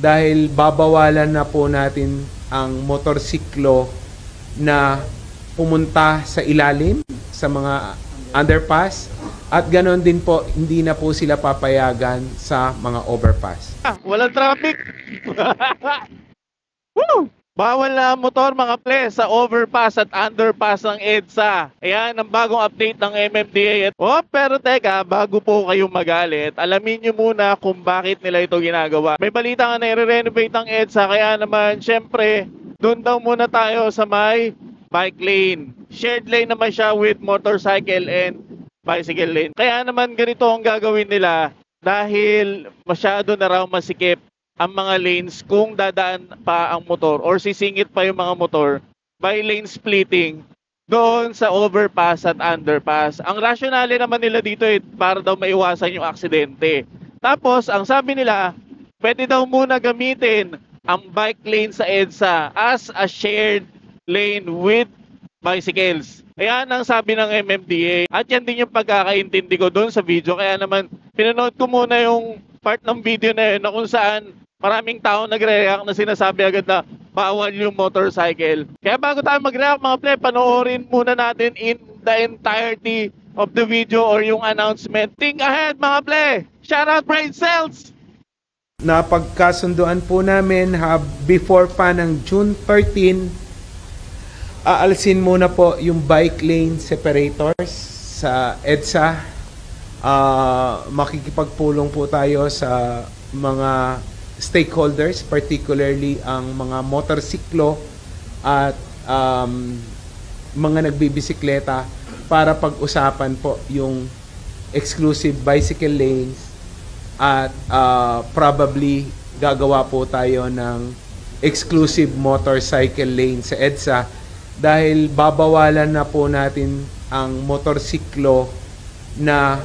dahil babawalan na po natin ang motorsiklo na pumunta sa ilalim sa mga underpass at ganoon din po hindi na po sila papayagan sa mga overpass. Walang traffic. Woo! Bawal na motor mga pre sa overpass at underpass ng EDSA. Ayan ang bagong update ng MMDA. Oh, pero teka, bago po kayo magalit, alamin nyo muna kung bakit nila ito ginagawa. May balita nga na i-renovate ang EDSA, kaya naman syempre, doon daw muna tayo sa may bike lane. Shared lane naman siya with motorcycle and bicycle lane. Kaya naman ganito ang gagawin nila dahil masyado na raw masikip ang mga lanes kung dadaan pa ang motor or sisingit pa yung mga motor by lane splitting doon sa overpass at underpass. Ang rationale naman nila dito ay para daw maiwasan yung aksidente. Tapos, ang sabi nila, pwede daw muna gamitin ang bike lane sa EDSA as a shared lane with bicycles. Ayan ang sabi ng MMDA. At yan din yung pagkakaintindi ko doon sa video. Kaya naman, pinanood ko muna yung part ng video na yun na kung saan maraming tao nagre-react na sinasabi agad na bawal yung motorcycle. Kaya bago tayo mag-react mga pre, panoorin muna natin in the entirety of the video or yung announcement. Think ahead mga pre! Shout out brain cells! Napagkasunduan po namin before pa ng June 13, aalisin muna po yung bike lane separators sa EDSA. Makikipagpulong po tayo sa mga stakeholders, particularly ang mga motorsiklo at mga nagbibisikleta para pag-usapan po yung exclusive bicycle lanes at probably gagawa po tayo ng exclusive motorcycle lane sa EDSA dahil babawalan na po natin ang motorsiklo na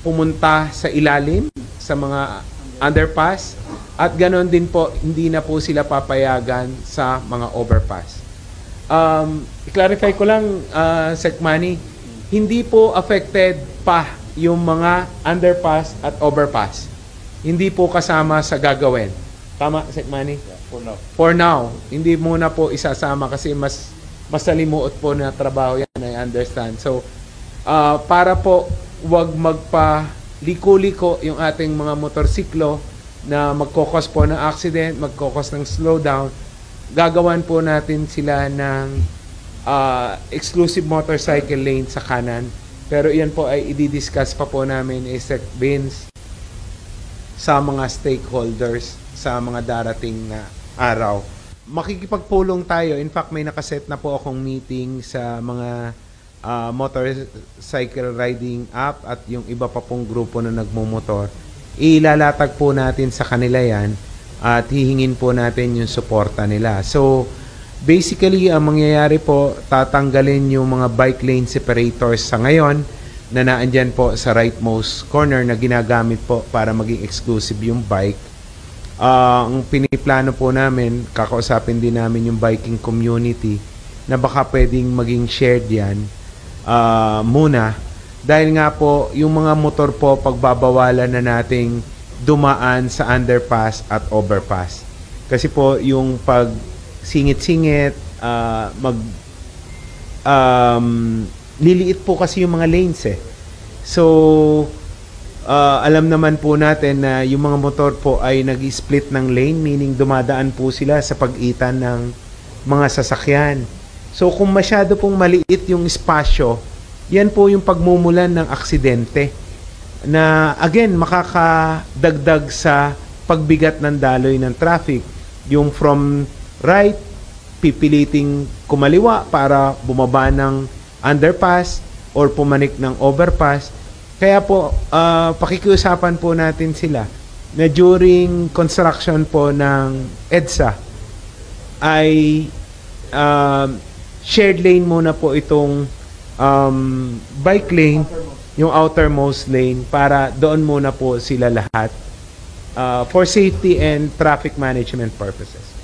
pumunta sa ilalim sa mga underpass at ganoon din po hindi na po sila papayagan sa mga overpass. I-clarify ko lang, Sec Manny, hindi po affected pa yung mga underpass at overpass. Hindi po kasama sa gagawin. Tama, Sec Manny? Yeah, for now. Hindi muna po isasama kasi mas masalimuot po na trabaho yan, I understand. So, para po wag magpa-liko-liko yung ating mga motorsiklo na magkokos po ng accident, magkokos ng slowdown, gagawan po natin sila ng exclusive motorcycle lane sa kanan. Pero iyan po ay i-discuss pa po namin Sec Vince sa mga stakeholders sa mga darating na araw. Makikipagpulong tayo. In fact, may nakaset na po akong meeting sa mga motorcycle riding app at yung iba pa pong grupo na nagmumotor. Ilalatag po natin sa kanila yan at hihingin po natin yung suporta nila. So, basically, ang mangyayari po, tatanggalin yung mga bike lane separators sa ngayon na naandyan po sa rightmost corner na ginagamit po para maging exclusive yung bike. Ang piniplano po namin, kakausapin din namin yung biking community na baka pwedeng maging shared yan muna. Dahil nga po, yung mga motor po, pagbabawalan na nating dumaan sa underpass at overpass. Kasi po, yung pag singit-singit, liliit po kasi yung mga lanes eh. So, alam naman po natin na yung mga motor po ay nag-split ng lane, meaning dumadaan po sila sa pagitan ng mga sasakyan. So, kung masyado pong maliit yung espasyo, yan po yung pagmumulan ng aksidente na again makakadagdag sa pagbigat ng daloy ng traffic. Yung from right, pipiliting kumaliwa para bumaba ng underpass or pumanik ng overpass. Kaya po, pakikiusapan po natin sila na during construction po ng EDSA ay shared lane muna po itong bike lane, yung outermost lane, para doon muna po sila lahat for safety and traffic management purposes.